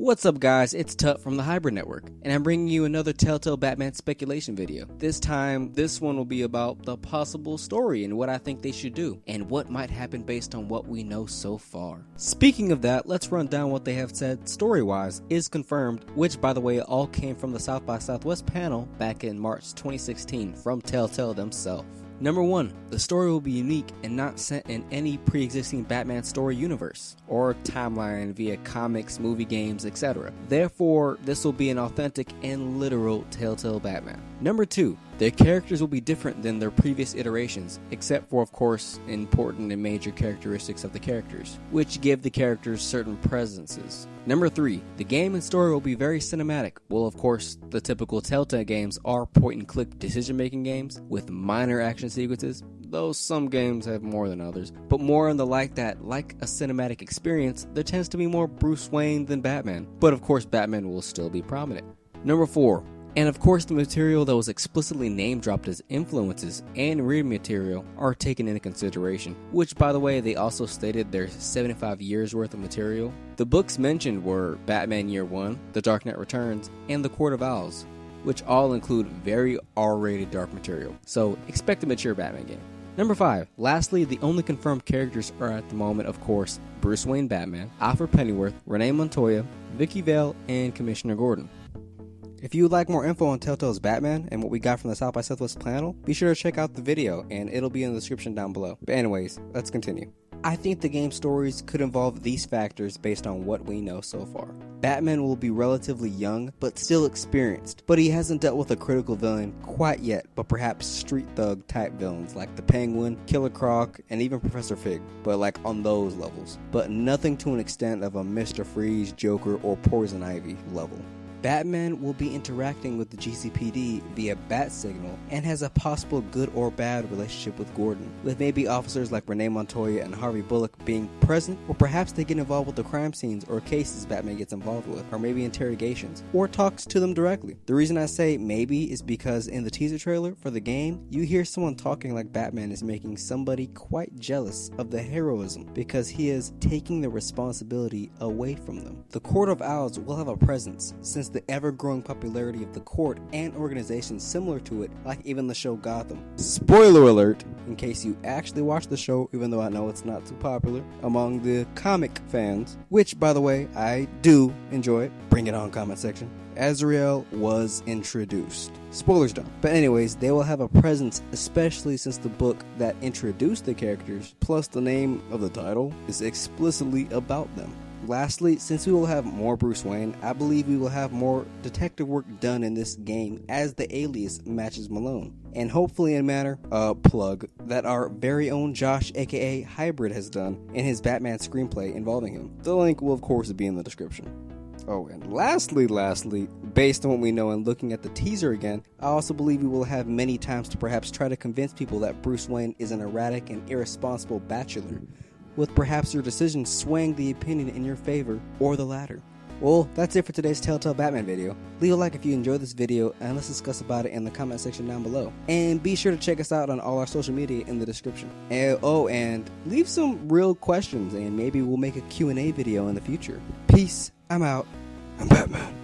What's up guys, it's Tut from the Hybrid Network, and I'm bringing you another Telltale Batman Speculation video. This time, this one will be about the possible story and what I think they should do, and what might happen based on what we know so far. Speaking of that, let's run down what they have said story-wise is confirmed, which by the way all came from the South by Southwest panel back in March 2016 from Telltale themselves. Number 1, the story will be unique and not set in any pre-existing Batman story universe or timeline via comics, movie games, etc. Therefore, this will be an authentic and literal Telltale Batman. Number 2, their characters will be different than their previous iterations, except for, of course, important and major characteristics of the characters, which give the characters certain presences. Number 3, the game and story will be very cinematic. Well, of course, the typical Telltale games are point-and-click decision-making games with minor action sequences, though some games have more than others, but more on the like that, like a cinematic experience, there tends to be more Bruce Wayne than Batman, but of course Batman will still be prominent. Number 4, and of course the material that was explicitly name-dropped as influences and reading material are taken into consideration, which by the way they also stated there's 75 years worth of material. The books mentioned were Batman Year 1, The Dark Knight Returns, and The Court of Owls, which all include very R-rated dark material, so expect a mature Batman game. Number 5, lastly, the only confirmed characters are at the moment, of course, Bruce Wayne Batman, Alfred Pennyworth, Renee Montoya, Vicky Vale, and Commissioner Gordon. If you would like more info on Telltale's Batman and what we got from the South by Southwest panel, be sure to check out the video and it'll be in the description down below. But anyways, let's continue. I think the game stories could involve these factors based on what we know so far. Batman will be relatively young, but still experienced, but he hasn't dealt with a critical villain quite yet, but perhaps street thug type villains like the Penguin, Killer Croc, and even Professor Fig, but like on those levels, but nothing to an extent of a Mr. Freeze, Joker, or Poison Ivy level. Batman will be interacting with the GCPD via bat signal and has a possible good or bad relationship with Gordon, with maybe officers like Renee Montoya and Harvey Bullock being present, or perhaps they get involved with the crime scenes or cases Batman gets involved with, or maybe interrogations, or talks to them directly. The reason I say maybe is because in the teaser trailer for the game, you hear someone talking like Batman is making somebody quite jealous of the heroism because he is taking the responsibility away from them. The Court of Owls will have a presence since the ever-growing popularity of the court and organizations similar to it, like even the show Gotham. Spoiler alert, in case you actually watched the show, even though I know it's not too popular among the comic fans, which by the way, I do enjoy it. Bring it on, comment section. Azrael was introduced. Spoilers done. But anyways, they will have a presence, especially since the book that introduced the characters, plus the name of the title, is explicitly about them. Lastly, since we will have more Bruce Wayne, I believe we will have more detective work done in this game as the alias matches Malone. And hopefully in a manner, plug, that our very own Josh aka Hybrid has done in his Batman screenplay involving him. The link will of course be in the description. Oh, and lastly, based on what we know and looking at the teaser again, I also believe we will have many times to perhaps try to convince people that Bruce Wayne is an erratic and irresponsible bachelor, with perhaps your decision swaying the opinion in your favor, or the latter. Well, that's it for today's Telltale Batman video. Leave a like if you enjoyed this video, and let's discuss about it in the comment section down below. And be sure to check us out on all our social media in the description. And leave some real questions, and maybe we'll make a Q&A video in the future. Peace, I'm out, I'm Batman.